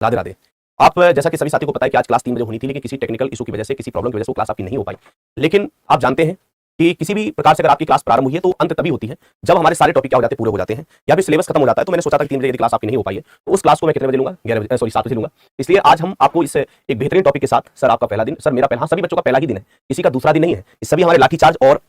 राधे राधे। आप जैसा कि सभी साथियों को पता है कि आज क्लास 3 बजे होनी थी, लेकिन किसी टेक्निकल इशू की वजह से, किसी प्रॉब्लम की वजह से वो क्लास आपकी नहीं हो पाई। लेकिन आप जानते हैं कि किसी भी प्रकार से अगर आपकी क्लास प्रारंभ हुई है तो अंत तभी होती है जब हमारे सारे टॉपिक क्या हो जाते हैं, पूरे हो जाते हैं या फिर सिलेबस खत्म हो जाता है। तो मैंने सोचा था कि 3 बजे यदि क्लास आपकी नहीं हो पाई है तो उस क्लास को मैं कितने बजे लूंगा, 7 बजे लूंगा। इसलिए आज हम आपको इस एक बेहतरीन टॉपिक के साथ, सर आपका पहला दिन, सर मेरा पहला, सभी बच्चों का पहला ही दिन है, किसी का दूसरा दिन नहीं है। इस सभी हमारे लाठी चार्ज और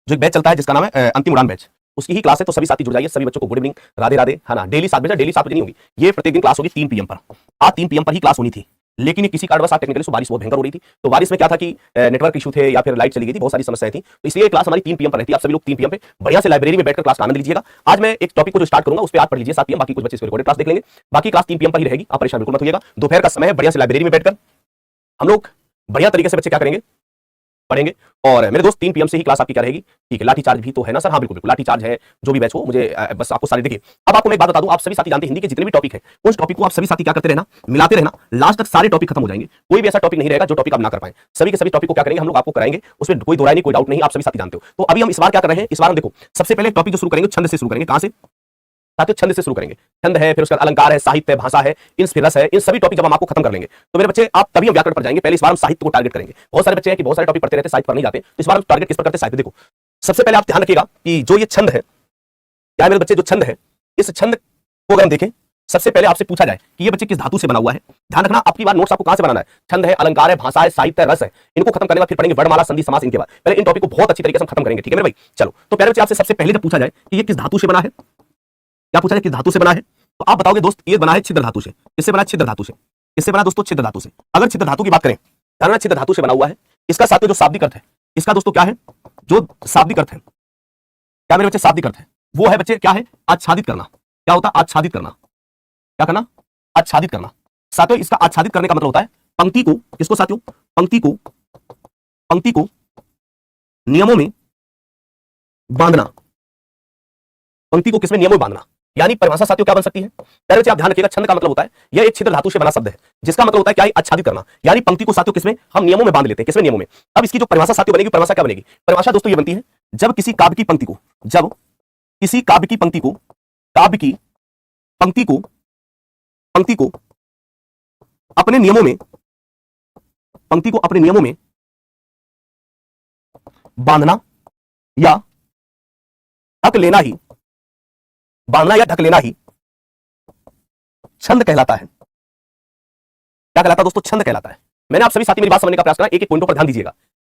जो एक बैच चलता है जिसका नाम है अंतिम उड़ान बैच, उसकी ही क्लास है। तो सभी साथी जुड़ जाइए। सभी बच्चों को गुड इवनिंग, राधे राधे, है ना। डेली 7 बजे, डेली 7 बजे नहीं होगी ये, प्रत्येक दिन क्लास होगी 3 PM पर। आज 3 PM पर ही क्लास होनी थी, लेकिन ये किसी कारणवश आज टेक्निकली बारिश बहुत भयंकर हो रही थी। तो बारिश में क्या था कि नेटवर्क इशू थे या फिर लाइट चली गई थी, बहुत सारी समस्याएं थी। तो इसलिए क्लास हमारी 3 PM पर रहती है। आप सभी लोग 3 PM पे बढ़िया से लाइब्रेरी में बैठकर क्लास का आनंद लीजिएगा। आज मैं एक टॉपिक को जो स्टार्ट करूंगा उस पर आप पढ़ लीजिए 7 PM, बाकी कुछ बच्चे इसको रिकॉर्डेड क्लास देख लेंगे। बाकी क्लास 3 PM पर ही रहेगी, आप परेशान बिल्कुल मत होइएगा। दोपहर का समय है, बढ़िया से लाइब्रेरी में बैठकर हम लोग बढ़िया तरीके से बच्चे क्या करेंगे, पढ़ेंगे। और मेरे दोस्त 3 PM से ही क्लास आपकी क्या रहेगी, ठीक है। लाठी चार्ज भी तो है ना सर? हाँ बिल्कुल बिल्कुल, लाठी चार्ज है जो भी बैच हो, मुझे बस आपको सारे देखिए। अब आपको मैं एक बात बता दूं, आप सभी साथी जानते हैं हिंदी के जितने भी टॉपिक है उस टॉपिक को आप सभी साथी क्या करते रहना, मिलाते रहना, लास्ट तक सारे टॉपिक खत्म हो जाएंगे। कोई भी ऐसा टॉपिक नहीं रहेगा जो टॉपिक आप ना कर पाए। सभी के सभी टॉपिक को क्या करेंगे हम लोग, आपको कराएंगे, उसमें कोई दो राय नहीं, कोई डाउट नहीं, आप सभी साथी जानते हो। तो अभी हम इस बार क्या कर रहे हैं, इस बार हम देखो सबसे पहले टॉपिक जो शुरू करेंगे छंद से शुरू करेंगे। कहां से साथियों? छंद से शुरू करेंगे। छंद है, फिर उसका अलंकार है, साहित्य है, भाषा है, इन रस है, इन सभी टॉपिक जब हम आपको खत्म कर लेंगे तो मेरे बच्चे आप तभी हम व्याकरण पर जाएंगे। पहले इस बार हम साहित्य को टारगेट करेंगे। बहुत सारे बच्चे हैं कि बहुत सारे टॉपिक पढ़ते रहते, साहित्य पर नहीं जाते। तो इस बार हम टारगेट किस पर करते हैं, साहित्य। देखो सबसे पहले आप ध्यान रखिएगा कि जो ये छंद है, क्या मेरे बच्चे, जो छंद है, इस छंद को अगर हम देखें, सबसे पहले आपसे पूछा जाए कि ये बच्चे किस धातु से बना हुआ है। ध्यान रखना, आपकी बार नोट्स आपको कहां से बनाना है। छंद है, अलंकार है, भाषा है, साहित्य है, रस है। इनको खत्म करने के बाद फिर पढ़ेंगे वर्णमाला, संधि, समास। इनके बाद पहले इन टॉपिक को बहुत अच्छी तरीके से खत्म करेंगे, ठीक है मेरे भाई। चलो, तो पहले बच्चे आपसे सबसे पहले जब पूछा जाए कि ये किस धातु से बना है, क्या पूछा जाए किस धातु से बना है, तो आप बताओगे दोस्त ये बना है छिद्र धातु से। इससे बना छिद्र धातु से, इससे बना दोस्तों छिद्र धातु से। अगर छिद्र धातु की बात करें, ध्यान, छिद्र धातु से बना हुआ है। इसका साथ में जो शाब्दिक अर्थ है, इसका दोस्तों क्या है, जो शाब्दिक अर्थ है, क्या मेरे बच्चे शाब्दिक अर्थ है, वो है बच्चे क्या है, आच्छादित करना। क्या होता है आच्छादित करना, क्या करना, आच्छादित करना। साथियों इसका आच्छादित करने का मतलब होता है पंक्ति को, किसको साथियों, पंक्ति को नियमों में बांधना। पंक्ति को किसमें, नियमों में बांधना। यानी परिभाषा साथियों क्या बन सकती है, पहले बच्चे आप ध्यान रखिएगा, छंद का मतलब होता है यह एक छिद्र धातु से बना शब्द है, जिसका मतलब होता है क्या, आच्छादित करना। यानी पंक्ति को साथियों किसमें, हम नियमों में बांध लेते हैं। किसमें, नियमों में। अब इसकी जो परिभाषा साथियों बनेगी, परिभाषा क्या बनेगी, परिभाषा दोस्तों ये बनती है, जब किसी काव्य की पंक्ति को, जब किसी काव्य की पंक्ति को, काव्य की पंक्ति को अपने नियमों में, पंक्ति को अपने नियमों में बांधना या ढक लेना ही, बांधना या ढक लेना ही छंद कहलाता है। क्या कहलाता है दोस्तों, छंद कहलाता है। मैंने आप सभी साथी मेरी बात समझने का प्रयास करा, एक एक पॉइंटों पर ध्यान दीजिएगा।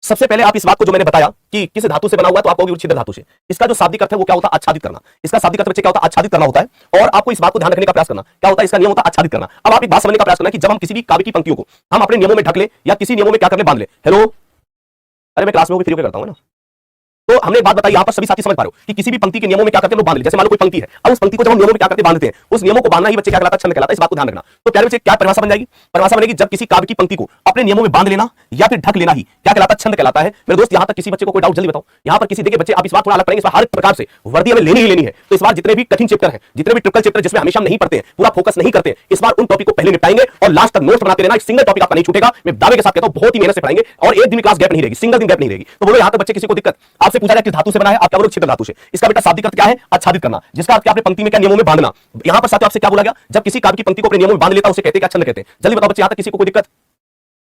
सबसे पहले आप इस बात को जो मैंने बताया कि किस धातु से बना हुआ है, तो आप कहोगे छिद्र धातु से। इसका जो शाब्दिक अर्थ है वो क्या होता है, आच्छादित करना। इसका शाब्दिक अर्थ बच्चे क्या होता है, आच्छादित करना होता है। और आपको इस बात को ध्यान रखने का प्रयास करना, क्या होता है, इसका नियम होता है आच्छादित करना। अब आप एक बात समझने का प्रयास करना कि जब हम किसी भी काव्य की पंक्तियों को हम अपने नियमों में ढक ले या किसी नियमों में क्या कर ले, बांध ले। हेलो, अरे मैं क्लास में फ्री करता हूं ना। तो हमने एक बात बताई, यहां पर सभी साथी समझ पा रहे हो कि किसी भी पंक्ति के नियमों में क्या करते हैं, बांध ले। जैसे मान लो कोई पंक्ति है, अब उस पंक्ति को जब हम नियमों में क्या करते हैं, बांधते हैं। उस नियमों को बांधना ही बच्चे क्या कहलाता है, छंद कहलाता है। इस बात को ध्यान रखना। तो प्यारे बच्चे क्या परिभाषा बन जाएगी, परिभाषा बनेगी जब किसी काव्य की पंक्ति को अपने नियमों में बांध लेना या फिर ढक लेना ही क्या कहलाता है, छंद कहलाता है। मेरे दोस्त यहां तक किसी बच्चे को कोई डाउट जल्दी बताओ। यहां पर किसी देखिए बच्चे, आप इस बार थोड़ा अलग पढ़ेंगे, इस बार हर प्रकार से वर्दी हमें लेनी ही लेनी है। तो इस बार जितने भी कठिन चैप्टर है, जितने भी ट्रिपल चैप्टर जिसमें हमेशा हम नहीं पढ़ते हैं, पूरा फोकस नहीं करते, इस बार उन टॉपिक को पहले निपटाएंगे और लास्ट तक नोट्स बनाते रहना। एक सिंगल टॉपिक आपका नहीं छूटेगा, मैं दावे के साथ कहता हूं। बहुत ही मेहनत से पढ़ाएंगे और एक दिन क्लास गैप नहीं रहेगी, सिंगल दिन गैप नहीं रहेगी। तो बोलो यहां तक बच्चे किसी को दिक्कत, आपसे पूछा जाए किस धातु से बना है, आप क्या बोलोगे, छिद्र धातु से। इसका बेटा शाब्दिक अर्थ क्या है, आच्छादित करना। जिसका अर्थ क्या, अपने पंक्ति में क्या, नियमों में बांधना। यहां पर साथियों आपसे क्या बोला गया, जब किसी काव्य की पंक्ति को अपने नियमों में बांध लेता है उसे कहते हैं क्या, छंद कहते हैं। जल्दी बताओ बच्चे, यहां तक किसी को कोई दिक्कत,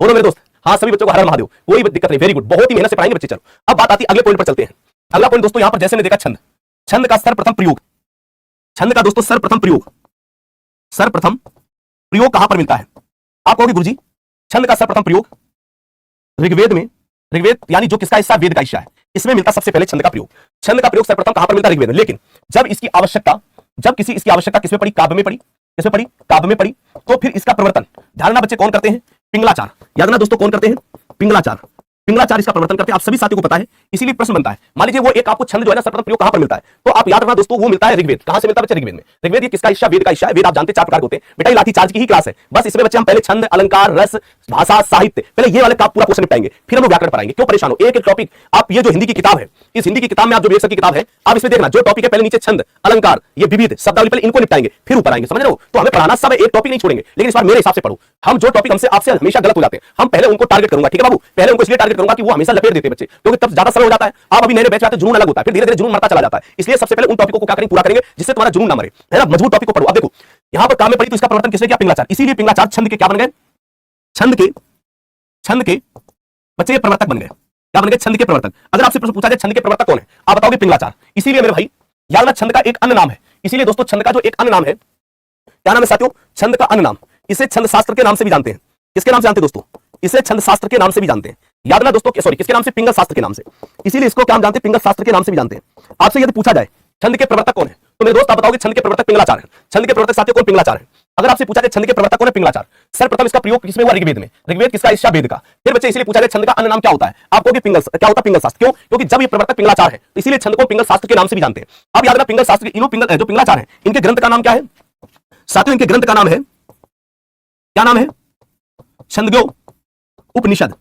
बोलो मेरे दोस्त। हाँ सभी बच्चों को हर हर महादेव, कोई दिक्कत नहीं, वेरी गुड, बहुत ही मेहनत से पढ़ाएंगे बच्चे। चलो अब बात आती है अगले पॉइंट पर चलते हैं। अगला पॉइंट दोस्तों यहां पर जैसे ने देखा छंद, छंद का सर्वप्रथम प्रयोग, छंद का दोस्तों सर्वप्रथम प्रयोग, सर्वप्रथम प्रयोग कहां पर मिलता है। आप कहोगे गुरुजी छंद का सर्वप्रथम प्रयोग ऋग्वेद में, ऋग्वेद यानी जो किसका हिस्सा, वेद का हिस्सा है, इसमें मिलता सबसे पहले छंद का प्रयोग। छंद का प्रयोग सर्वप्रथम कहां पर मिलता है, ऋग्वेद में। लेकिन जब इसकी आवश्यकता, जब किसी इसकी आवश्यकता किसमें पड़ी, काव्य में पड़ी। किसमें पड़ी, काव्य में पड़ी। तो फिर इसका प्रवर्तन, ध्यान रखना बच्चे, कौन करते हैं, पिंगलाचार। याद रखना दोस्तों, कौन करते हैं, पिंगलाचार। पिंगलाचार इसका प्रवर्तन करते हैं, आप सभी साथियों को पता है। इसीलिए प्रश्न बनता है, मान लीजिए वो एक आपको छंद जो है ना सर्वप्रथम प्रयोग कहां पर मिलता है, तो आप याद रखना दोस्तों वो मिलता है ऋग्वेद। कहां से मिलता है बच्चे, ऋग्वेद में। ऋग्वेद ये किसका हिस्सा, वेद का हिस्सा है। वेद आप जानते हैं 4 प्रकार के होते हैं। बेटा ये लाठी चार्ज की ही क्लास है, बस इसमें बच्चे हम पहले छंद, अलंकार, रस, भाषा, साहित्य, पहले ये वाले का पूरा क्वेश्चन निपटाएंगे, फिर हम व्याकरण पढ़ाएंगे। क्यों परेशान हो, एक एक टॉपिक। आप ये जो हिंदी की किताब है, इस हिंदी की किताब में आप जो की किताब है, आप इसमें देखना जो टॉपिक है पहले नीचे छंद, अलंकार, ये विविध शब्दावली, पहले इनको निपटाएंगे फिर ऊपर आएंगे, समझ रहे हो। तो हमें पढ़ाना सब एक टॉपिक नहीं छोड़ेंगे, लेकिन इस बार मेरे हिसाब से पढ़ो। हम जो टॉपिक हमसे आपसे हमेशा गलत हो जाते हैं, हम पहले उनको टारगेट करूंगा, ठीक है बाबू। पहले उनको इसलिए टारगेट करूंगा कि वो हमेशा लपेट देते हैं बच्चे, क्योंकि तब ज्यादा सरल हो जाता है। आप अभी नए बैच में आते जुनून अलग होता है, फिर धीरे धीरे जुनून मरता चला जाता है। इसलिए सबसे पहले उन टॉपिकों को क्या करें, पूरा करेंगे जिससे तुम्हारा जुनून ना मरे, है ना। मजबूत टॉपिक को पढ़ो। अब देखो यहां पर काम में पड़ी तो इसका परिवर्तन किसने किया? पिंगलाचार। इसीलिए पिंगलाचार छंद के क्या बन गए? छंद के बच्चे ये प्रवर्तक बन गए। क्या बन गए? छंद के प्रवर्तक। अगर आपसे प्रश्न पूछा जाए छंद के प्रवर्तक कौन है, आप बताओगे पिंगलाचार। इसीलिए मेरे भाई याद रखना छंद का एक अन्य नाम है। इसीलिए दोस्तों छंद का जो एक अन्य नाम है, क्या नाम है साथियों? छंद का अन्य नाम। इसे छंद शास्त्र के नाम से भी जानते हैं। किसके नाम से जानते हैं दोस्तों? इसे छंद शास्त्र के नाम से भी जानते हैं। याद ना दोस्तों, सॉरी किसके नाम से? पिंगल शास्त्र के नाम से। इसीलिए इसको क्या हम जानते हैं? पिंगल शास्त्र के नाम से भी जानते हैं। आपसे यदि पूछा जाए छंद के प्रवर्तक कौन है, तो मेरे दोस्त आप बताओगे छंद के प्रवर्तक पिंगलाचार है। छंद के प्रवर्तक साथियों कौन? पिंगलाचार है। अगर आपसे पूछा जाए छंद के प्रवर्तक कौन है? पिंगलाचार। सर्वप्रथम इसका प्रयोग किसमें हुआ? ऋग्वेद में। ऋग्वेद किसका? ईशा वेद का। फिर बच्चे इसलिए पूछा जाए छंद का अन्य नाम क्या होता है, आप कहोगे पिंगल। क्या होता है? पिंगल शास्त्र। क्यों? क्योंकि जब ये प्रवर्तक पिंगलाचार है तो इसीलिए छंद को पिंगल शास्त्र के नाम से भी जानते हैं। अब याद रखना पिंगल शास्त्र इन्हों पिंगल जो पिंगलाचार है, इनके ग्रंथ का नाम क्या है साथियों? इनके ग्रंथ का नाम है, क्या नाम है? छंदोग्य उपनिषद।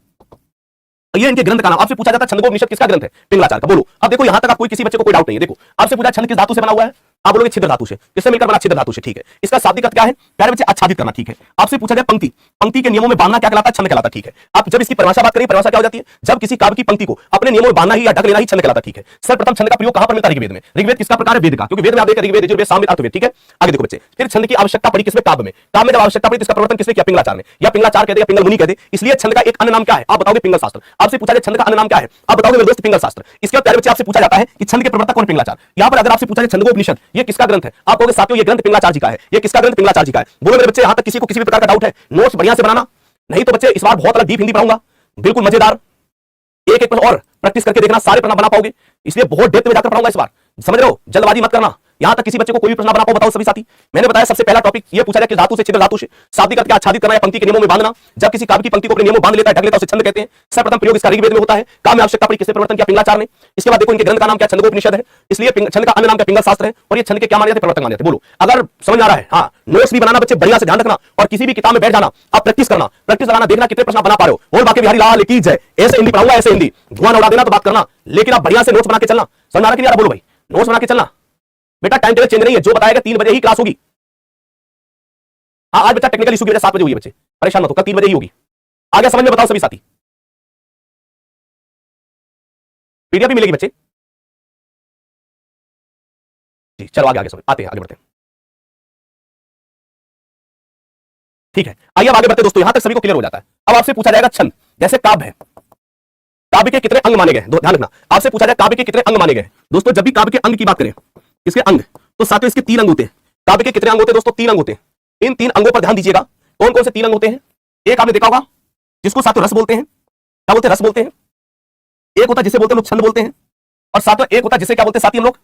ये इनके ग्रंथ का नाम। आपसे पूछा जाता है छंदोग्य उपनिषद किसका ग्रंथ है? पिंगलाचार का। बोलो। अब देखो यहां तक आप कोई किसी बच्चे को कोई डाउट नहीं है। देखो आपसे पूछा छंद किस धातु से बना हुआ है, आप बोलोगे छिद्र धातु से। किससे मिलकर बना? छिद्र धातु से। ठीक है। इसका शाब्दिक अर्थ क्या है प्यारे बच्चे? आच्छादित करना। ठीक है। आपसे पूछा जाए पंक्ति, पंक्ति के नियमों में बांधना क्या कहलाता है? छंद कहलाता है। ठीक है। आप जब इसकी परिभाषा बात करें, परिभाषा क्या हो जाती है? जब किसी काव्य की पंक्ति को अपने नियमों में बांधना ही या ढक लेना ही छंद कहलाता है। ठीक है। सर्वप्रथम छंद का प्रयोग कहां पर मिलता है? ऋग्वेद में। ऋग्वेद किसका प्रकार है? वेद का। क्योंकि वेद में आप देखिए ऋग्वेद, यजुर्वेद, सामवेद, अथर्ववेद। ठीक है। आगे देखो बच्चे, फिर छंद की आवश्यकता पड़ी किसमें? काव्य में। काव्य में जब आवश्यकता पड़ी तो इसका परिवर्तन किसने किया? पिंगलाचार ने। या पिंगलाचार कहते हैं, पिंगल मुनि कहते हैं। इसलिए छंद का एक अन्य नाम क्या है, आप बताओगे? पिंगल शास्त्र। आपसे पूछा जाए छंद का अन्य नाम क्या है, आप बताओगे मेरे दोस्त? पिंगल शास्त्र। इसके बाद प्यारे बच्चे आपसे पूछा जाता है कि छंद के प्रवर्तक कौन? पिंगलाचार। यहां पर अगर आपसे पूछा जाए छंदोग्य उपनिषद ये किसका ग्रंथ है, आप कहोगे साथियों ये ग्रंथ पिंगलाचार जी का है। ये किसका ग्रंथ? पिंगलाचार जी का है। बोलो मेरे बच्चे यहां तक किसी को किसी भी प्रकार का डाउट है? नोट्स बढ़िया से बनाना, नहीं तो बच्चे इस बार बहुत अलग डीप हिंदी पढ़ाऊंगा, बिल्कुल मजेदार। एक एक प्रश्न और प्रैक्टिस करके देखना, सारे प्रश्न बना पाओगे। इसलिए बहुत डेप्थ में जाकर पढ़ाऊंगा इस बार, समझ रहे हो? जल्दबाजी मत करना। यहां तक किसी बच्चे को कोई भी प्रश्न बना पाओ, बताओ सभी साथी। मैंने बताया सबसे पहला टॉपिक ये पूछा जाए कि धातु से, छिद्र धातु से। शाब्दिक अर्थ क्या? आच्छादित करना या पंक्ति के नियमों में बांधना। जब किसी काव्य की पंक्ति को अपने नियमों में बांध लेता है, ढक लेता है, उसे छंद कहते हैं। सर्वप्रथम प्रयोग इसका ऋग्वेद में होता है। काम में आवश्यकता पड़ी किसने परिवर्तन किया? पिंगलाचार ने। इसके बाद देखो इनके ग्रंथ का नाम क्या? छंदोग्य उपनिषद है। इसलिए छंद का अन्य नाम क्या? पिंगल शास्त्र है। और ये छंद के क्या माने जाते? प्रवर्तक माने जाते। बोलो अगर समझ आ रहा है। हाँ, नोट्स भी बनाना बच्चे बढ़िया से, ध्यान रखना। और किसी भी किताब में बैठ जाना, आप प्रैक्टिस करना, प्रैक्टिस लगाना, देखना कितने प्रश्न बना पा रहे हो। बोल बाकी बिहारी लाल की जय। ऐसे हिंदी पढ़ाऊंगा, ऐसे हिंदी धुआं उड़ा देना तो बात करना, लेकिन आप बढ़िया से नोट्स बना के चलना। समझ आ रहा कि नहीं? बोलो भाई, नोट्स बना के चलना बेटा। टाइम टेबल चेंज नहीं है, जो बताएगा 3 बजे ही क्लास होगी। हाँ, आज बच्चा टेक्निकल इशू की वजह 7 बजे हुई है बच्चे, परेशान मत हो, कल 3 बजे ही होगी। आगे समझ में बताओ सभी साथी। पीडीएफ भी मिलेगी बच्चे जी। चलो आगे आगे समझ आते हैं, आगे बढ़ते हैं। ठीक है, आइए अब आगे बढ़ते दोस्तों। यहां तक सभी को क्लियर हो जाता है। अब आपसे पूछा जाएगा छंद, जैसे काव्य है, काव्य के कितने अंग माने गए? ध्यान रखना, आपसे पूछा जाए काव्य के कितने अंग माने गए। दोस्तों जब भी काव्य के अंग की बात करें, इसके अंग, तो साथियों इसके 3 अंग होते हैं। काव्य के कितने अंग होते हैं दोस्तों? 3 अंग होते हैं। इन 3 अंगों पर ध्यान दीजिएगा। कौन कौन से 3 अंग होते हैं? एक आपने देखा होगा जिसको साथियों रस बोलते हैं। क्या बोलते हैं? रस बोलते हैं। एक होता है जिसे बोलते हैं लोग छंद बोलते हैं। और साथियों एक होता है जिसे क्या बोलते हैं साथी हम लोग?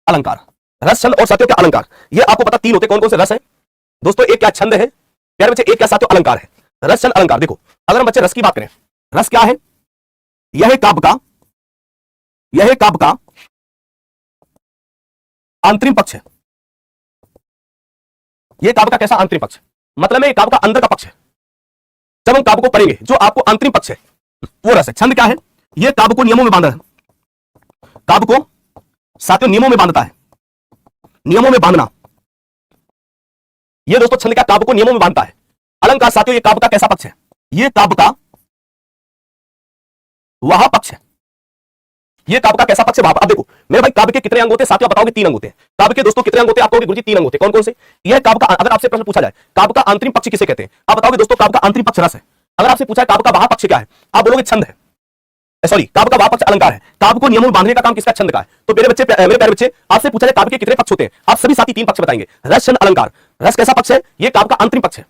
अलंकार। रस, छंद और साथियों क्या? अलंकार। ये आपको पता 3 होते हैं। कौन कौन से? रस है दोस्तों, एक क्या छंद है प्यारे बच्चे, एक क्या साथियों अलंकार है। रस, छंद, अलंकार। देखो अगर हम बच्चे रस की बात करें, रस क्या है? यह काव्य का, यह काव्य का अंतरिम पक्ष है। यह काव्य का कैसा? अंतरिम पक्ष। मतलब है काव्य का अंदर का पक्ष है। जब हम काव्य को पढ़ेंगे जो आपको अंतरिम पक्ष है वो रस है। छंद क्या है? यह काव्य को नियमों में बांधा है, काव्य को साथियों नियमों में बांधता है। नियमों में बांधना, यह दोस्तों छंद का काव्य को नियमों में बांधता है। अलंकार साथियों ये काव्य का कैसा पक्ष है? यह काव्य का वह पक्ष है। ये काव्य का कैसा पक्ष है? अब देखो मेरे भाई काव्य के कितने अंग होते हैं साथियों? बताओगे 3 अंग होते हैं। काव्य के दोस्तों कितने अंग होते हैं? आप कहोगे गुरुजी 3 अंग होते हैं। कौन कौन से? यह काव्य का, अगर आपसे प्रश्न पूछा जाए काव्य का अंतरिम पक्ष किसे कहते हैं, आप बताओगे दोस्तों काव्य का अंतरिम पक्ष रस है। अगर आपसे पूछा काव्य का वह पक्ष क्या है, आप बोलोगे छंद है। सॉरी, काव्य का वह पक्ष अलंकार है। काव्य को नियमों में बांधने का काम किसका? छंद का है। तो मेरे बच्चे, मेरे प्यारे बच्चे, आपसे पूछा जाए काव्य के कितने पक्ष होते हैं, आप सभी साथी 3 पक्ष बताएंगे। रस, छंद, अलंकार। रस कैसा पक्ष है? यह काव्य का अंतरिम पक्ष है।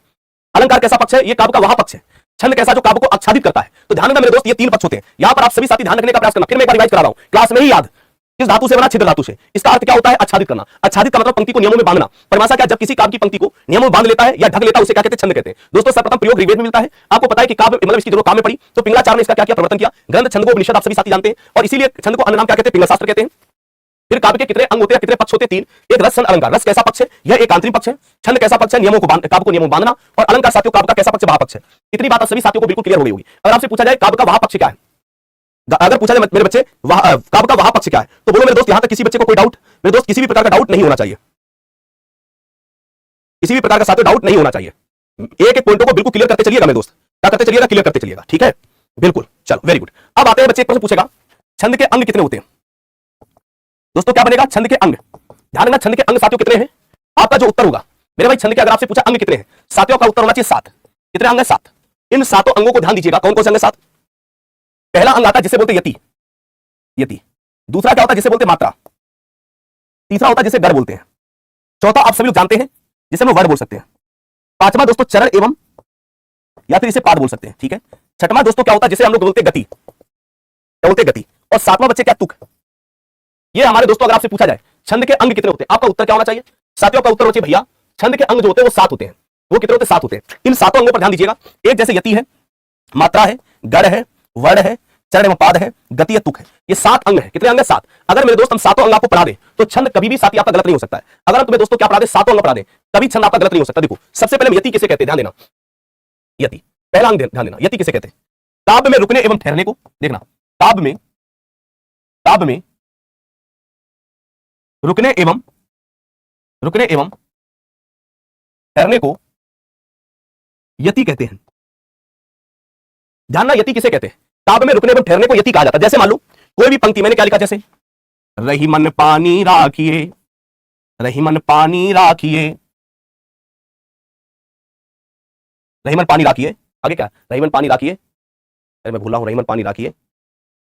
अलंकार कैसा पक्ष है? यह काव्य का वह पक्ष है। छंद कैसा? जो काव्य को आच्छादित करता है। तो ध्यान रखना मेरे दोस्त, ये 3 पक्ष होते हैं। यहां पर आप सभी साथी ध्यान रखने का प्रयास करना। फिर मैं एक बार रिवाइज करा रहा हूं, क्लास में ही याद। किस धातु से बना? छिद्र धातु से। इसका अर्थ क्या होता है? आच्छादित करना। आच्छादित का मतलब पंक्ति को नियमों में बांधना। परिभाषा क्या? जब किसी काव्य की पंक्ति को नियमों में बांध लेता है या ढक लेता है उसे क्या कहते हैं? छंद कहते हैं। दोस्तों सर्वप्रथम प्रयोग ऋग्वेद में मिलता है। आपको पता है कि काव्य मतलब इसकी दोनों काम में पड़ी तो पिंगलाचार ने इसका क्या किया? परिवर्तन किया। ग्रंथ छंदोग्य उपनिषद आप सभी साथी जानते हैं, और इसीलिए छंद को अन्य नाम क्या कहते हैं? पिंगल शास्त्र कहते हैं। फिर काव्य के कितने अंग होते हैं? कितने पक्ष होते हैं? 3। एक रस, छंद, अलंकार। रस कैसा पक्ष है? यह एक आंतरिक पक्ष है। छंद कैसा पक्ष है? नियमों को काव्य को नियमों में बांधना। और अलंकार साथियों काव्य का कैसा पक्ष? वह पक्ष है। इतनी बात आप सभी साथियों को बिल्कुल क्लियर हो गई होगी। अगर आपसे पूछा जाए काव्य का वह पक्ष क्या है, अगर पूछा जाए मेरे बच्चे काव्य का वह पक्ष क्या है, तो बोलो मेरे दोस्त यहां तक किसी बच्चे को कोई डाउट? मेरे दोस्त किसी भी प्रकार का डाउट नहीं होना चाहिए, किसी भी प्रकार का साथियों डाउट नहीं होना चाहिए। एक एक पॉइंटों को बिल्कुल क्लियर करते चलिएगा मेरे दोस्त। क्या करते चलिएगा? क्लियर करते चलिएगा। ठीक है, बिल्कुल। चलो वेरी गुड। अब आते हैं बच्चे, एक प्रश्न पूछेगा छंद के अंग कितने होते हैं? दोस्तों क्या बनेगा? छंद के अंग। ध्यान रखना छंद के अंग साथियों कितने हैं? आपका जो उत्तर होगा मेरे भाई छंद के अगर आपसे पूछा अंग कितने हैं, सातों का उत्तर होना चाहिए 7। कितने अंग है? 7। इन 7 अंगों को ध्यान दीजिएगा, कौन कौन से अंग है? 7। पहला अंग आता है जिसे बोलते यति, यति। दूसरा क्या होता है? जिसे बोलते मात्रा। तीसरा होता है जिसे गढ़ बोलते हैं। चौथा आप सभी लोग जानते हैं जिसे हम वर्ड बोल सकते हैं। पांचवा दोस्तों चरण एवं या फिर इसे पाद बोल सकते हैं, ठीक है। छठवां दोस्तों क्या होता है? जिसे हम लोग बोलते हैं गति, क्या बोलते हैं? गति। और सातवां बच्चे क्या? तुक। ये हमारे दोस्तों अगर आपसे पूछा जाए छंद के अंग कितने होते हैं, आपका उत्तर क्या होना चाहिए? साथियों का उत्तर होना चाहिए भैया छंद के अंग जो होते हैं वो 7 होते हैं। वो कितने होते हैं? 7 होते हैं। इन 7 अंगों पर ध्यान दीजिएगा। एक जैसे यति है, मात्रा है, गढ़ है, वर्ण है, चरण एवं पाद है, गति है, तुक है। ये 7 अंग है। कितने अंग है? 7। अगर मेरे दोस्त हम 7 अंग आपको पढ़ा दे तो छंद कभी भी साथी आपका गलत नहीं हो सकता है। अगर हम तुम्हें दोस्तों क्या पढ़ा दे? 7 अंग पढ़ा दे, कभी छंद आपका गलत नहीं हो सकता। देखो सबसे पहले यति किसे कहते हैं? ध्यान देना, यति पहला अंग ध्यान देना। यति किसे कहते हैं? काव्य में रुकने एवं ठहरने को। देखना, काव्य में रुकने एवं ठहरने को यति कहते हैं। जानना यति किसे कहते हैं? काव्य में रुकने एवं ठहरने को यति कहा जाता है। जैसे मान लो कोई भी पंक्ति मैंने क्या लिखा, जैसे रही मन पानी राखिए, रही मन पानी राखिए, रही मन पानी राखिए। आगे क्या? रही मन पानी राखिए, अरे मैं भूला हूं, रही मन पानी राखिए,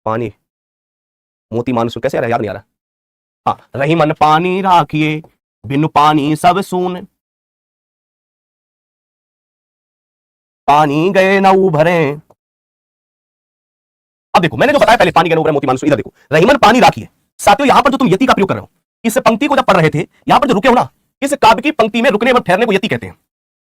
पानी मोती मानसू, कैसे आ रहा? याद नहीं आ रहा। हाँ, रही मन पानी राखिए, बिनु पानी सब सून, पानी गए न उभरे। अब देखो मैंने जो बताया पहले, पानी गए न उभरे मोती मानसू, इधर देखो रही मन पानी राखिए। साथियों यहां पर जो तुम यति का प्रयोग कर रहे हो, इस पंक्ति को जब पढ़ रहे थे, यहां पर जो रुके हो ना, इस काव्य की पंक्ति में रुकने एवं ठहरने को यति कहते हैं।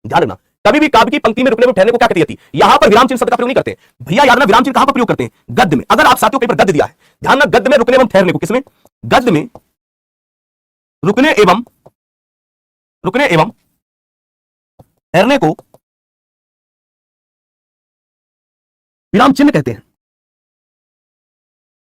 ध्यान रखना, कभी भी काव्य की पंक्ति में रुकने एवं ठहरने को क्या कहते हैं? यति। यहां पर विराम चिन्ह शब्द का प्रयोग नहीं करते भैया। याद रखना, विराम चिन्ह कहां पर प्रयोग करते हैं? गद्य में। अगर आप साथियों कहीं पर गद्य दिया है, ध्यान रखना, गद्य में रुकने एवं ठहरने को, किसमें? गद्य में रुकने एवं ठहरने को विराम चिन्ह कहते हैं।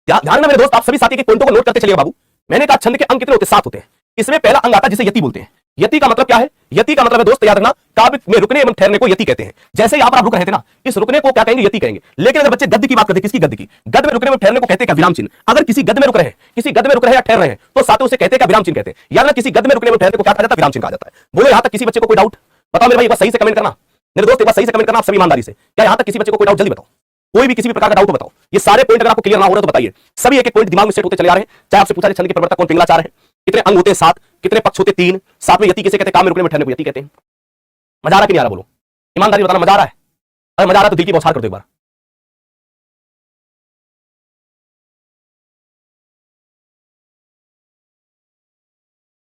ध्यान रखना मेरे दोस्त, आप सभी साथी के पॉइंटों को नोट करते चलिए बाबू। मैंने कहा छंद के अंग कितने होते हैं? 7 होते हैं। इसमें पहला अंग आता है जिसे यति बोलते हैं। यति का मतलब क्या है? यति का मतलब है दोस्त, याद रखना, काव्य में रुकने एवं ठहरने को यति कहते हैं। जैसे यहां पर आप रुक रहे थे ना, इस रुकने को क्या कहेंगे? यति कहेंगे। लेकिन अगर बच्चे गद्य की बात करते हैं, किसकी? गद्य की। गद्य में रुकने एवं ठहरने को कहते हैं क्या? विराम चिन्ह। अगर किसी गद्य में रुक रहे हैं, किसी गद्य में रुक रहे हैं या ठहर रहे हैं, तो साथियों उसे कहते हैं क्या? विराम चिन्ह कहते हैं। याद रखना, किसी गद्य में रुकने एवं ठहरने को क्या कहा जाता है? विराम चिन्ह कहा जाता है। बोलो यहां तक किसी बच्चे को कोई डाउट? बताओ मेरे भाई, एक बार सही से कमेंट करना मेरे दोस्त, एक बार सही से कमेंट करना आप सभी ईमानदारी से। क्या यहां तक किसी बच्चे को कोई डाउट? जल्दी बताओ, कोई भी किसी भी प्रकार का डाउट बताओ। ये सारे पॉइंट अगर आपको क्लियर ना हो रहा तो बताइए। सभी एक एक पॉइंट दिमाग में सेट होते चले आ रहे हैं। चाहे आपसे पूछा जाए छंद के प्रवर्तक कौन, पिंगलाचार्य है, कितने अंग होते हैं? 7। कितने पक्ष होते हैं? 3। 7 में यति किसे कहते हैं? काव्य में रुकने में ठहरने को यति कहते हैं। मजा आ रहा कि नहीं आ रहा? बोलो ईमानदारी बताना, मजा आ रहा है? अरे मजा आ रहा है तो दिल की बौछार कर दो एक बार।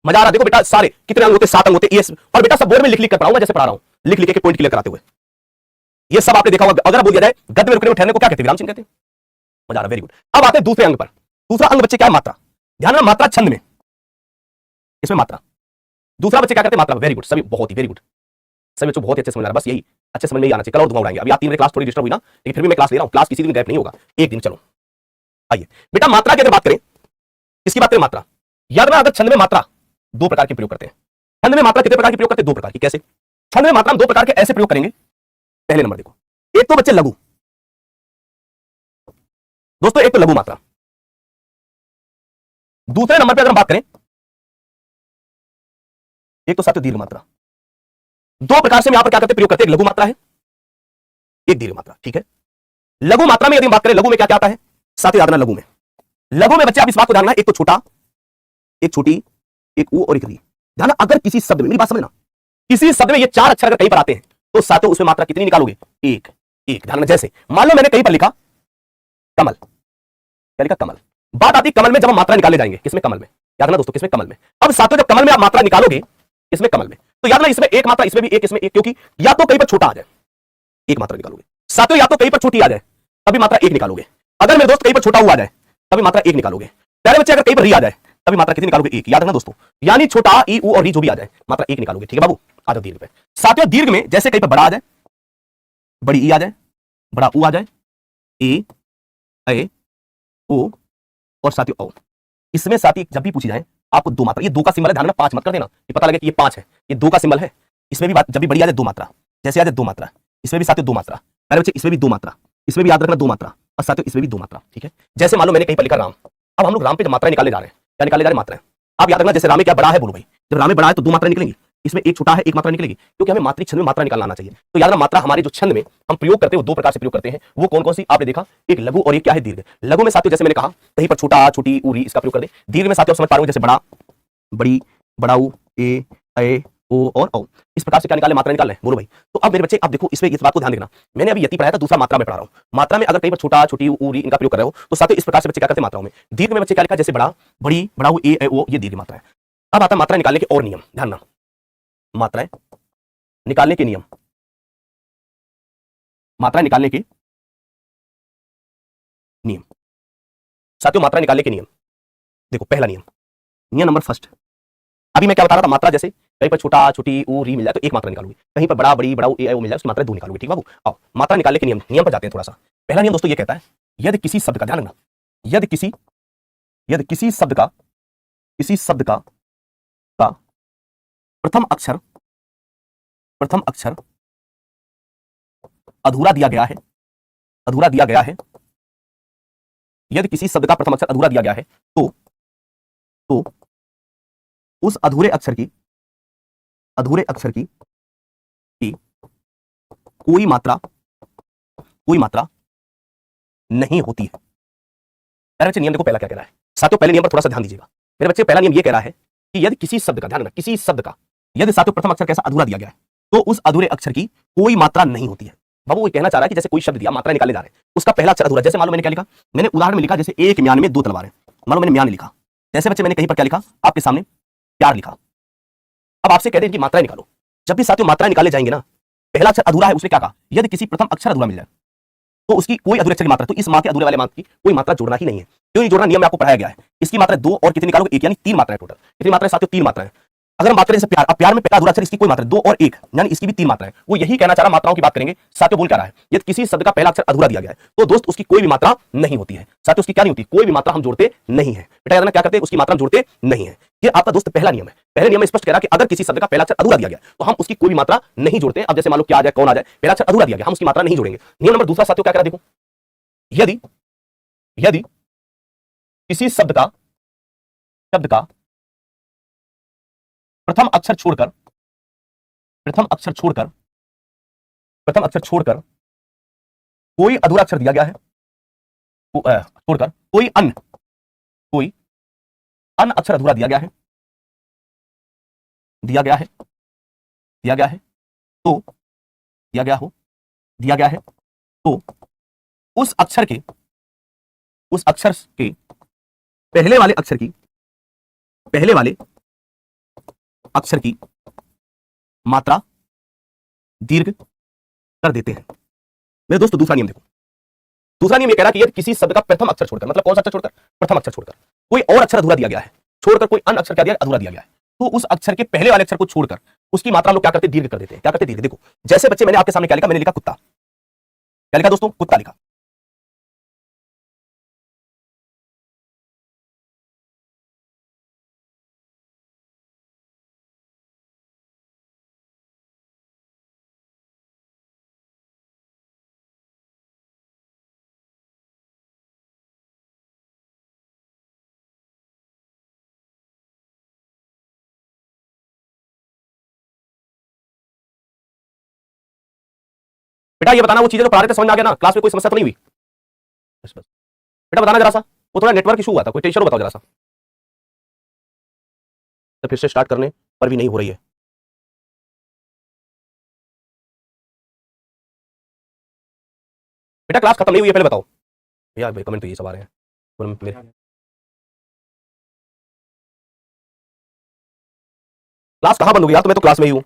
मजा आ रहा? देखो बेटा, सारे कितने अंग होते हैं? 7 अंग होते हैं। और बेटा सब बोर्ड में लिख लिख कर पढ़ाऊंगा, जैसे पढ़ा रहा हूं, लिख लिख के पॉइंट क्लियर कराते हुए। ये सब आपने देखा होगा। अगर बोल दिया जाए गद्य में रुकने में ठहरने को क्या कहते हैं? विराम चिन्ह कहते हैं। मजा आ रहा? Very good. अब आते हैं दूसरे अंग पर। दूसरा अंग बच्चे क्या है? मात्रा। ध्यान रखना, मात्रा छंद में, इसमें मात्रा। दूसरा बच्चे क्या करते हैं? मात्रा। वेरी गुड, सभी बहुत ही वेरी गुड, सभी बच्चों बहुत अच्छे समझ आ रहा है। बस यही अच्छे समझ में ही आना चाहिए। कल और दुआ उड़ाएंगे। अभी आप 3 बजे क्लास थोड़ी डिस्टर्ब हुई ना, लेकिन फिर भी मैं क्लास ले रहा हूं। क्लास किसी दिन गैप नहीं होगा, एक दिन। चलो आइए बेटा, मात्रा की अगर बात करें, किसकी बात करें? मात्रा। याद रखना, अगर छंद में मात्रा 2 प्रकार के प्रयोग करते हैं। छंद में मात्रा कितने प्रकार की प्रयोग करते हैं? 2 प्रकार की। कैसे? छंद में मात्रा हम 2 प्रकार के ऐसे प्रयोग करेंगे। पहले नंबर देखो, एक तो बच्चे लघु, दोस्तों एक तो लघु मात्रा। दूसरे नंबर पे अगर हम बात करें, एक तो साथियों दीर्घ मात्रा। 2 प्रकार से हम यहां पर क्या करते हैं? प्रयोग करते हैं। एक लघु मात्रा है, एक दीर्घ मात्रा, ठीक है। लघु मात्रा में यदि हम बात करें, लघु में क्या क्या आता है? साथियों याद रखना, लघु में बच्चे आप इस बात को ध्यान रखना, एक तो छोटा, एक छोटी, एक ऊ और एक री। ध्यान, अगर किसी शब्द में, मेरी बात समझना, किसी शब्द में ये 4 अक्षर अगर कहीं पर आते हैं तो साथियों उसमें मात्रा कितनी निकालोगे? एक। ध्यान रखना, जैसे मान लो मैंने कहीं पर लिखा कमल, क्या लिखा? कमल। बात आती कमल में जब हम मात्रा निकाले जाएंगे, किसमें? कमल में। याद रखना दोस्तों, किसमें? कमल में। अब साथियों जब कमल में आप मात्रा निकालोगे, इसमें कमल में, तो याद रखना इसमें एक मात्रा, इसमें भी एक, इसमें एक, क्योंकि या तो कहीं पर छोटा आ जाए, एक मात्रा निकालोगे। साथियों या तो कहीं पर छोटी आ जाए, तभी मात्रा 1 निकालोगे। अगर मेरे दोस्त कहीं पर छोटा हुआ आ जाए, तभी मात्रा 1 निकालोगे। पहले बच्चे अगर कहीं पर री आ जाए, तभी मात्रा कितनी निकालोगे? 1। याद रखना दोस्तों, यानी छोटा ई, ऊ और री जो भी आ जाए, मात्रा 1 निकालोगे। ठीक है बाबू, आ जाओ दीर्घ पे। साथियों दीर्घ में जैसे कहीं पर बड़ा आ जाए, बड़ी ई आ जाए, बड़ा ऊ आ जाए, ए, ए, ओ और साथियों औ। इसमें साथी जब भी पूछी जाए आपको 2 मात्रा, ये 2 का सिंबल है, ध्यान रखना, 5 मत कर देना, ये पता लगे कि ये 5 है, ये 2 का सिंबल है। इसमें भी बात जब भी बड़ी आ जाए 2 मात्रा, जैसे आ जाए 2 मात्रा, इसमें भी साथियों 2 मात्रा। पहले बच्चे इसमें भी 2 मात्रा, इसमें भी याद रखना 2 मात्रा, और साथियों इसमें भी 2 मात्रा। ठीक है, जैसे मान लो मैंने कहीं पर लिखा राम। अब हम लोग राम पे जब मात्रा निकालने जा रहे हैं, क्या निकाले जा रहे हैं? मात्रा। आप याद रखना, जैसे राम में क्या बड़ा है? बोलो भाई, जब राम में बड़ा है तो 2 मात्रा निकलेंगी। इसमें एक छूटा है, एक मात्रा निकलेगी, क्योंकि हमें मात्रिक छंद में मात्रा निकालना आना चाहिए। तो याद रखना, मात्रा हमारे जो छंद में हम प्रयोग करते हैं वो दो प्रकार से प्रयोग करते हैं। वो कौन कौन सी आपने देखा, एक लघु और एक क्या है दीर्घ। लघु में साथियों जैसे मैंने कहा कहीं पर छोटा, छोटी, उरी इसका प्रयोग कर दे। दीर्घ में साथियों समझ पा रहे हो जैसे बड़ा, बड़ी, बड़ाऊ, ए, ओ और औ। इस प्रकार से क्या निकाले, मात्रा निकाल रहे हैं। बोलो भाई। तो अब मेरे बच्चे आप देखो इसमें इस बात को ध्यान देखना, मैंने अभी यति पढ़ाया था, दूसरा मात्रा में पढ़ा रहा हूं। मात्रा में अगर कहीं पर छोटा, छोटी, उरी इनका प्रयोग कर रहे हो तो साथियों इस प्रकार से बच्चे क्या करते हैं मात्राओं में। दीर्घ में बच्चे क्या लिखा, जैसे बड़ा, बड़ी, बड़ाऊ, ए, ओ, ये दीर्घ मात्रा है। अब आता मात्रा निकालने के और नियम, ध्यान रखना, मात्राएं निकालने के नियम, मात्रा निकालने के नियम। साथियों मात्रा निकालने के नियम देखो, पहला नियम, नियम नंबर फर्स्ट। अभी मैं क्या बता रहा था, मात्रा जैसे कहीं पर छोटा, छोटी, ऊ, री मिल जाए तो एक मात्रा निकालोगे, कहीं पर बड़ा, बड़ी, बड़ाऊ, ए, ओ मिल जाए उसकी मात्रा दो निकालोगे। ठीक बाबू। आओ मात्रा निकालने के नियम पर जाते हैं थोड़ा सा। पहला नियम दोस्तों ये कहता है, यदि किसी शब्द का, ध्यान रखना, यदि किसी शब्द का प्रथम अक्षर अधूरा दिया गया है, यदि किसी शब्द का प्रथम अक्षर अधूरा दिया गया है तो उस अधूरे अक्षर की कोई मात्रा नहीं होती है। मेरे बच्चे नियम देखो पहला क्या कह रहा है। साथियों पहले नियम पर थोड़ा सा ध्यान दीजिएगा। मेरे बच्चे पहला नियम ये कह रहा है कि यदि किसी शब्द का, ध्यान रखना, किसी शब्द का यदि साथियों प्रथम अक्षर कैसा अधूरा दिया गया है तो उस अधूरे अक्षर की कोई मात्रा नहीं होती है। बाबू वो कहना चाह रहा है कि जैसे कोई शब्द दिया, मात्रा निकालने जा रहे हैं, उसका पहला अक्षर अधूरा। जैसे मान लो मैंने क्या लिखा, मैंने उदाहरण में लिखा जैसे एक म्यान में दो तलवारें, मान लो मैंने म्यान लिखा। जैसे बच्चे मैंने कहीं पर क्या लिखा, आपके सामने प्यार लिखा। अब आपसे कहते हैं कि मात्रा निकालो। जब भी साथियों मात्रा निकाले जाएंगे ना, पहला अक्षर अधूरा है, उसने क्या कहा, यदि किसी प्रथम अक्षर अधूरा मिल जाए तो उसकी कोई अधूरे अक्षर की मात्रा, तो इस माँ के अधूरे वाले माँ की कोई मात्रा जोड़ना ही नहीं है। क्यों नहीं जोड़ना, नियम में आपको पढ़ाया गया है। इसकी मात्रा दो और कितनी निकालोगे, एक, यानी तीन मात्रा है टोटल। कितनी मात्रा है साथियों, तीन मात्रा है। अगर बात करें जैसे प्यार, अब प्यार में पहला अधूरा अक्षर इसकी कोई मात्रा, दो और एक, यानी इसकी भी तीन मात्रा है। वो यही कहना चाह रहा, मात्राओं की बात करेंगे। साथियों बोल क्या रहा है, यदि किसी शब्द का पहला अक्षर अधूरा दिया गया है तो दोस्त उसकी कोई भी मात्रा नहीं होती है। साथियों उसकी क्या नहीं होती, कोई भी मात्रा हम जोड़ते नहीं है। बेटा याद रखना, क्या करते हैं, उसकी मात्रा हम जोड़ते नहीं है। ये आपका दोस्त पहला नियम है। पहले नियम में स्पष्ट कह रहा है कि अगर किसी शब्द का पहला अक्षर अधूरा दिया गया तो हम उसकी कोई भी मात्रा नहीं जोड़ते। अब जैसे मान लो क्या आ जाए, कौन आ जाए, पहला अक्षर अधूरा दिया गया, हम उसकी मात्रा नहीं जोड़ेंगे। नियम नंबर दूसरा साथियों क्या कह रहा, देखो, यदि किसी शब्द का प्रथम अक्षर छोड़कर कोई अधूरा अक्षर दिया गया है, छोड़कर कोई अन्य अक्षर अधूरा दिया गया है तो उस अक्षर के पहले वाले अक्षर की मात्रा दीर्घ कर देते हैं। मेरे दोस्तों दूसरा नियम देखो, दूसरा नियम ये कह रहा है कि यदि किसी शब्द का प्रथम अक्षर छोड़कर, मतलब कौन सा अक्षर छोड़कर, प्रथम अक्षर छोड़कर कोई और अक्षर अधूरा दिया गया है, छोड़कर कोई अन्य अक्षर क्या दिया, अधूरा दिया गया है, तो उस अक्षर के पहले वाले अक्षर को छोड़कर उसकी मात्रा हम लोग क्या करते हैं, दीर्घ कर देते हैं। क्या करते हैं, दीर्घ। देखो जैसे बच्चे मैंने आपके सामने क्या लिखा, मैंने लिखा कुत्ता। क्या लिखा दोस्तों, कुत्ता लिखा। बेटा ये बताना, वो चीजें जो पढ़ा रहे थे समझ में आ गया ना, क्लास में कोई समस्या तो नहीं हुई? बस बस बेटा बताना जरा सा, वो थोड़ा नेटवर्क इशू हुआ था, कोई टेंशन हो बताओ जरा सा। तो फिर से स्टार्ट करने पर भी नहीं हो रही है। बेटा क्लास खत्म नहीं हुई है, पहले बताओ यार। भाई कमेंट तो ये सब आ रहे हैं क्लास कहां बंद हो गई यार, तो मैं तो क्लास में ही हूं।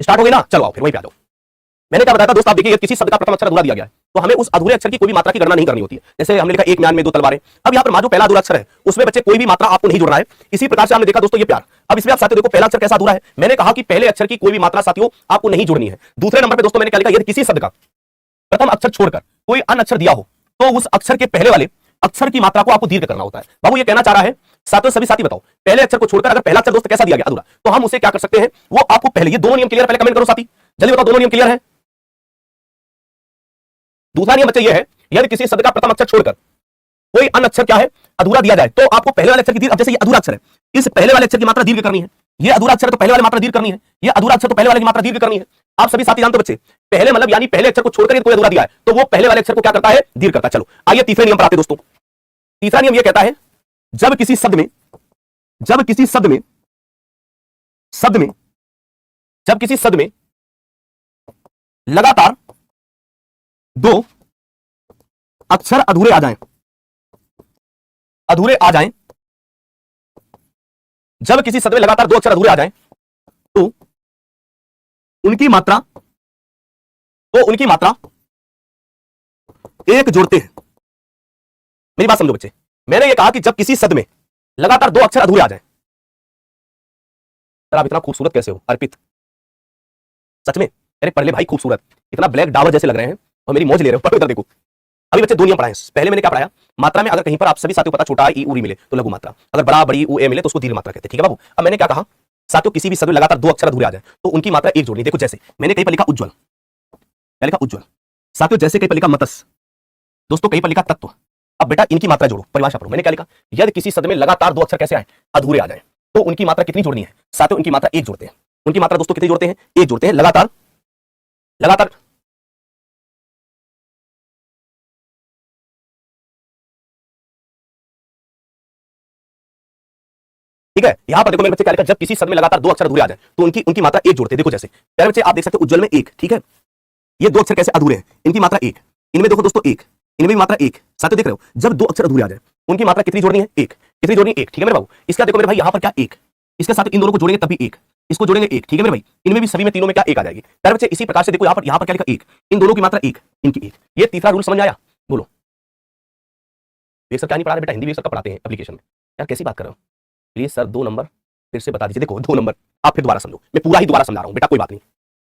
स्टार्ट हो गई ना, चलो आओ फिर वहीं पे आ जाओ। मैंने क्या बताया था दोस्त, आप देखिए किसी शब्द का प्रथम अक्षर अधूरा दिया गया है तो हमें उस अधूरे अक्षर की कोई भी मात्रा की गणना नहीं करनी होती है। जैसे हमने लिखा एक म्यान में दो तलवारें। अब यहाँ पर जो पहला अधूरा अक्षर है उसमें बच्चे कोई भी मात्रा आपको नहीं जोड़ना है। इसी प्रकार से हमने देखा दोस्तों ये प्यार। अब इसमें आप साथियों देखो पहला अक्षर कैसा अधूरा है, मैंने कहा कि पहले अक्षर की कोई भी मात्रा साथियों आपको नहीं जोड़नी है। दूसरे नंबर पर दोस्तों मैंने क्या लिखा, यदि किसी शब्द का प्रथम अक्षर छोड़कर कोई अन्य अक्षर दिया हो तो उस अक्षर के पहले वाले अक्षर की मात्रा को आपको दीर्घ करना होता है। बाबू ये कहना चाह रहा है साथियों, सभी साथी बताओ, पहले अक्षर को छोड़कर अगर पहला अक्षर दोस्त कैसा दिया गया, अधूरा, तो हम उसे क्या कर सकते हैं, वो आपको पहले, ये दोनों नियम क्लियर, पहले कमेंट करो साथी, जल्दी बताओ दोनों नियम क्लियर है। दूसरा नियम बच्चे ये है, यदि किसी शब्द का प्रथम अक्षर छोड़कर कोई अन्य अक्षर क्या है अधूरा दिया जाए तो आपको पहले वाले अक्षर की दीर्घ, अब जैसे ये अधूरा अक्षर है, इस पहले वाले अक्षर की मात्रा दीर्घ करनी है। ये अधूरा अक्षर तो पहले वाले मात्रा दीर्घ करनी है, ये अधूरा अक्षर तो पहले वाले की मात्रा दीर्घ करनी है। आप सभी साथी जानते हो बच्चे, पहले मतलब यानी पहले अक्षर को छोड़कर कोई अधूरा दिया है तो वो पहले वाले अक्षर को क्या करता है, दीर्घ करता है। चलो आइए तीसरे नियम पर आते दोस्तों। तीसरा नियम यह कहता है जब किसी शब्द में जब किसी शब्द में लगातार दो अक्षर अधूरे आ जाएं, जब किसी शब्द में लगातार दो अक्षर अधूरे आ जाएं तो उनकी मात्रा एक जोड़ते हैं। मेरी बात समझो बच्चे, मैंने ये कहा कि जब किसी शब्द में लगातार दो अक्षर अधूरे आ जाएं। आप इतना खूबसूरत कैसे हो अर्पित, सच में अरे पढ़ ले भाई, खूबसूरत, इतना ब्लैक डावर जैसे लग रहे हैं और मेरी मौज ले रहे हो। पढ़ो इधर देखो, अभी बच्चे दो नियम पढ़ाए। पहले मैंने क्या पढ़ाया, मात्रा में अगर कहीं पर आप सभी साथियों पता छोटा ई ऊरी मिले तो लघु मात्रा, अगर बड़ा बड़ी ऊ ए मिले तो उसको दीर्घ मात्रा कहते हैं। ठीक है बाबू। अब मैंने क्या कहा, साथियों किसी भी शब्द में लगातार दो अक्षर अधूरे आ जाए तो उनकी मात्रा एक जोड़नी। देखो जैसे मैंने कहीं पर लिखा उज्ज्वल, क्या लिखा उज्ज्वल, साथियों जैसे कहीं पर लिखा मत्स्य, दोस्तों कहीं पर लिखा तत्व। अब बेटा इनकी मात्रा जोड़ो, परिभाषा पढ़ो। मैंने क्या लिखा, यदि किसी शब्द में लगातार दो अक्षर कैसे आए, अधूरे आ जाए तो उनकी मात्रा कितनी जोड़नी है, साथियों उनकी मात्रा एक जोड़ते हैं। उनकी मात्रा दोस्तों कितनी जोड़ते हैं, एक जोड़ते हैं। लगातार ठीक है। यहां पर देखो मेरे बच्चे क्या लिखा, जब किसी शब्द में लगातार दो अक्षर अधूरे आ जाए तो उनकी मात्रा एक जोड़ते हैं। देखो जैसे पहले बच्चे आप देख सकते हैं उज्ज्वल में एक, ठीक है, ये दो अक्षर कैसे अधूरे हैं, इनकी मात्रा एक, इनमें देखो दोस्तों एक, इनमें भी मात्रा एक। साथ देख रहे हो, जब दो अक्षर अधूरे आ जाए उनकी मात्रा कितनी जोड़नी है, एक, कितनी जोड़नी है, एक। ठीक है मेरे बाबू। इसका देखो मेरे भाई यहां पर क्या एक, इसके साथ इन दोनों को जोड़ेंगे तभी एक, इसको जोड़ेंगे एक। ठीक है मेरे भाई, इनमें भी सभी में तीनों में क्या एक आ जाएगी। पहले बच्चे इसी प्रकार से देखो यहां पर क्या लिखा, एक, इन दोनों की मात्रा एक, इनकी एक। ये तीसरा रूल समझ आया, बोलो। ये सर क्या नहीं पढ़ा रहे बेटा, हिंदी भी सर पढ़ाते हैं एप्लीकेशन में। यार कैसी बात कर रहे हो, प्लीज सर 2 नंबर फिर से बता दीजिए। देखो 2 नंबर आप फिर दोबारा समझो, मैं पूरा ही दोबारा समझा रहा हूं बेटा, कोई बात नहीं।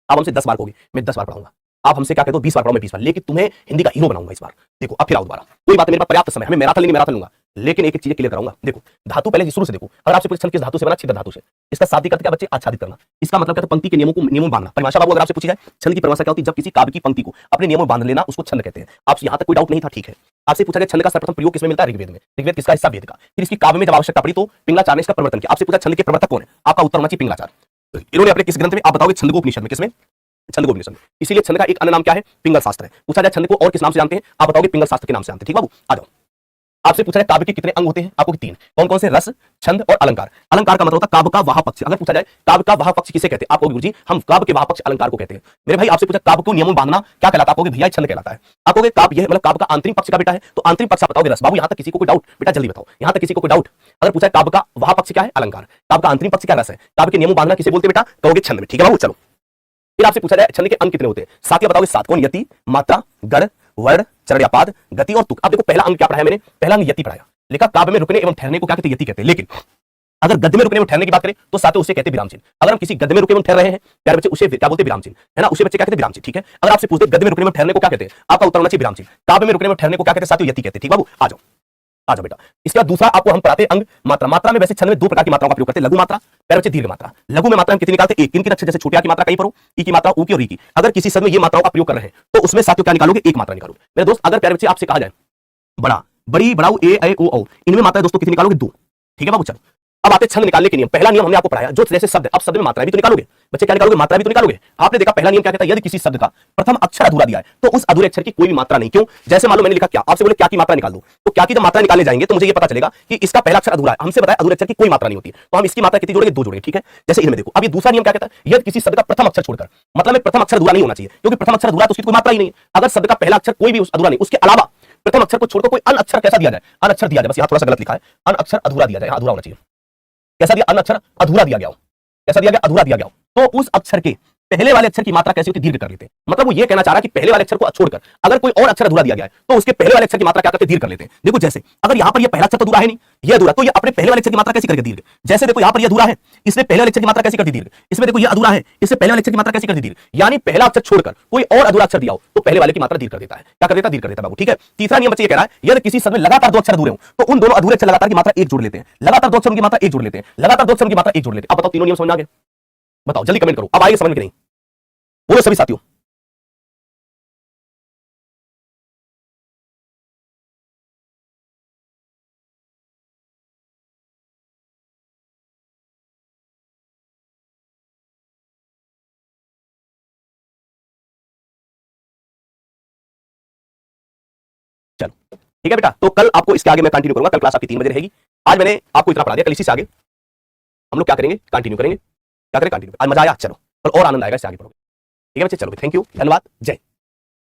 आप हमसे 10 बार कहोगे, मैं 10 बार पढ़ाऊंगा। आप हमसे क्या कहते हो 20 बार पढ़ाओ, मैं 20 बार, लेकिन तुम्हें हिंदी का हीरो बनाऊंगा इस बार। देखो अब फिर आओ दोबारा, कोई बात नहीं, मेरे पास पर्याप्त समय है, मैं मैराथन लेंगे मैराथन लूंगा, लेकिन एक एक चीज क्लियर कराऊंगा। देखो धातु पहले शुरू से देखो, अगर आपसे पूछे छंद किस धातु से बना, छिद्र धातु से। इसका शाब्दिक अर्थ क्या बच्चे, आच्छादित करना। इसका मतलब क्या है, पंक्ति के नियमों बांधना। परिभाषा बाबू अगर आपसे पूछी जाए छंद की परिभाषा क्या होती है, जब किसी काव्य की पंक्ति को अपने नियमों बांध लेना उसको छंद कहते हैं। आपसे यहां तक कोई डाउट नहीं था, ठीक है। आपसे पूछा गया छंद का सर्वप्रथम प्रयोग किसमें मिलता है, ऋग्वेद में। ऋग्वेद किसका हिस्सा, वेद का। फिर इसकी काव्य में जब आवश्यकता पड़ी तो पिंगलाचार्य ने इसका प्रवर्तन किया। आपसे पूछा छंद के प्रवर्तक कौन है, आपका उत्तर होना चाहिए पिंगलाचार्य। इन्होंने अपने किस ग्रंथ में, आप बताओगे छंदोपनिषद में, किसमें, छंदोपनिषद में। इसीलिए छंद का एक अन्य नाम क्या है, पिंगल शास्त्र है। पूछा जाए छंद को और किस नाम से जानते हैं, आप बताओगे पिंगल शास्त्र के नाम से जानते हैं। ठीक बाबू आ जाओ। आपसे पूछा जाए काव्य के कितने अंग होते हैं, आपको 3। कौन कौन से, रस, छंद और अलंकार। अलंकार का मतलब होता है काव्य का वाह पक्ष। अगर पूछा जाए काव्य का वाह पक्ष किसे कहते हैं, आप कहोगे गुरुजी हम काव्य के वाह पक्ष अलंकार को कहते हैं। मेरे भाई आपसे पूछा काव्य को नियमों बांधना क्या कहलाता है, आप कहोगे भैया छंद कहलाता है। आप कहोगे काव्य मतलब काव्य का आंतरिक पक्ष का बेटा है, तो आंतरिक पक्ष आप बताओगे रस। बाबू यहां तक किसी को कोई डाउट, बेटा जल्दी बताओ, यहां तक किसी को कोई डाउट। अगर पूछा काव्य का वाह पक्ष क्या है, अलंकार। काव्य का आंतरिक पक्ष क्या, रस है। काव्य के नियमों बांधना किसे बोलते बेटा, कहोगे छंद में। ठीक है बाबू चलो। फिर आपसे पूछा जाए छंद के अंग कितने होते हैं, सात या बताओगे 7। कौन, यति, मात्रा, गढ़, वर्ण, चरण या पाद, गति और तुक। अब देखो पहला अंग क्या पढ़ाया मैंने, पहला अंग यति पढ़ाया। लिखा काव्य में रुकने एवं ठहरने को क्या कहते हैं, यति कहते हैं। लेकिन अगर गद्य में रुकने एवं ठहरने की बात करें तो साथियों उसे कहते हैं विराम चिन्ह। अगर हम किसी गद्य में रुके एवं ठहर रहे हैं प्यारे बच्चे, उसे क्या बोलते हैं, विराम चिन्ह, है ना। उसे बच्चे क्या कहते हैं, विराम चिन्ह। ठीक है। अगर आपसे पूछते गद्य में रुकने एवं ठहरने को क्या कहते हैं, आपका उत्तर होना चाहिए विराम चिन्ह। काव्य में रुकने एवं ठहरने को क्या कहते हैं साथियों, यति कहते हैं। ठीक बाबू आ जाओ, आ जाओ बेटा। इसके बाद दूसरा आपको हम पढ़ाते हैं अंग मात्रा। मात्रा में वैसे छंद में 2 प्रकार की मात्राओं का प्रयोग करते हैं, लघु मात्रा, प्यारे बच्चे दीर्घ मात्रा। लघु में मात्रा हम कितनी निकालते हैं, एक। किन अक्षर जैसे छोटे आ की मात्रा कहीं पर हो, ई की मात्रा, ऊ की और ई की। अगर किसी शब्द में ये मात्राओं का प्रयोग कर रहे हैं तो उसमें साथियों क्या निकालोगे, एक मात्रा निकालोगे। मेरे दोस्त अगर प्यारे बच्चे आपसे कहा जाए बड़ा, बड़ी, बड़ाऊ, ए, ऐ, ओ, औ, इनमें मात्रा दोस्तों कितनी निकालोगे, 2। ठीक है बाबू चलो। अब आते छंद निकालने के नियम। पहला नियम हमने आपको पढ़ाया, जो जैसे शब्द, अब शब्द में मात्रा भी तो निकालोगे बच्चे, क्या निकालोगे, मात्रा भी तो निकालोगे। आपने देखा पहला नियम क्या कहता है, यदि किसी शब्द का प्रथम अक्षर अधूरा दिया है तो उस अधूरे अक्षर की कोई भी मात्रा नहीं। क्यों, जैसे मान लो मैंने लिखा क्या, आपसे बोले क्या की मात्रा निकाल दो, तो क्या की जब मात्रा निकालने जाएंगे तो मुझे ये पता चलेगा कि इसका पहला अक्षर अधूरा है। हमसे बताया अधूरे अक्षर की कोई मात्रा नहीं होती, तो हम इसकी मात्रा कितनी जोड़ेंगे, 2 जोड़ेंगे। ठीक है। जैसे इनमें देखो, अब ये दूसरा नियम क्या कहता है, यदि किसी शब्द का प्रथम अक्षर छोड़कर, मतलब में प्रथम अक्षर अधूरा नहीं होना चाहिए, क्योंकि प्रथम अक्षर अधूरा तो उसकी कोई मात्रा ही नहीं है। अगर शब्द का पहला अक्षर कोई भी अधूरा नहीं, उसके अलावा प्रथम अक्षर को छोड़कर कोई अन्य अक्षर कैसा दिया जाए, अन्य अक्षर दिया जाए, बस यहाँ थोड़ा सा गलत लिखा है, अन्य अक्षर अधूरा दिया जाए, अधूरा होना चाहिए। कैसा दिया, अन्य अक्षर अधूरा दिया गया हो, कैसा दिया गया, अधूरा दिया गया हो, तो उस अक्षर के पहले वाले अक्षर की मात्रा कैसी होती है, दीर्घ कर लेते हैं। मतलब वो ये कहना चाह रहा है कि पहले वाले अक्षर को छोड़कर अगर कोई और अक्षर अधूरा दिया गया है तो उसके पहले वाले अक्षर की मात्रा क्या करते हैं, दीर्घ कर लेते हैं। देखो जैसे अगर यहां पर ये पहला अक्षर तो अधूरा है नहीं, ये अधूरा, तो ये अपने पहले वाले अक्षर की मात्रा कैसी करेगा, दीर्घ। जैसे देखो यहां पर ये अधूरा है, इसने पहले वाले अक्षर की मात्रा कैसी कर दी, दीर्घ। इसमें देखो ये अधूरा है, इससे पहले वाले अक्षर की मात्रा कैसी कर दी, दीर्घ। यानी पहला अक्षर छोड़कर कोई और अधूरा अक्षर दिया हो तो पहले वाले की मात्रा दीर्घ कर देता है। क्या कर देता है, दीर्घ कर देता है बाबू। ठीक है। तीसरा नियम बच्चे ये कह रहा है, यदि किसी शब्द में लगातार 2 अक्षर अधूरे हो तो उन दोनों अधूरे अक्षर लगातार की मात्रा एक जोड़ लेते हैं। लगातार 2 अक्षरों की मात्रा एक जोड़ लेते हैं, लगातार 2 अक्षरों की मात्रा एक जोड़ लेते हैं। अब बताओ तीनों नियम समझ आ गए, बताओ जल्दी कमेंट करो, अब आइए समझ में नहीं, बोलो सभी साथियों। चलो ठीक है बेटा, तो कल आपको इसके आगे मैं कंटिन्यू करूंगा। कल क्लास आपकी 3 बजे रहेगी। आज मैंने आपको इतना पढ़ा दिया, कल इसी से आगे हम लोग क्या करेंगे, कंटिन्यू करेंगे। क्या करें, कंटिन्यू। आज मजा आया, चलो कल और आनंद आएगा इससे आगे पढ़ोगे। ठीक है बच्चे, चलो थैंक यू, धन्यवाद, जय।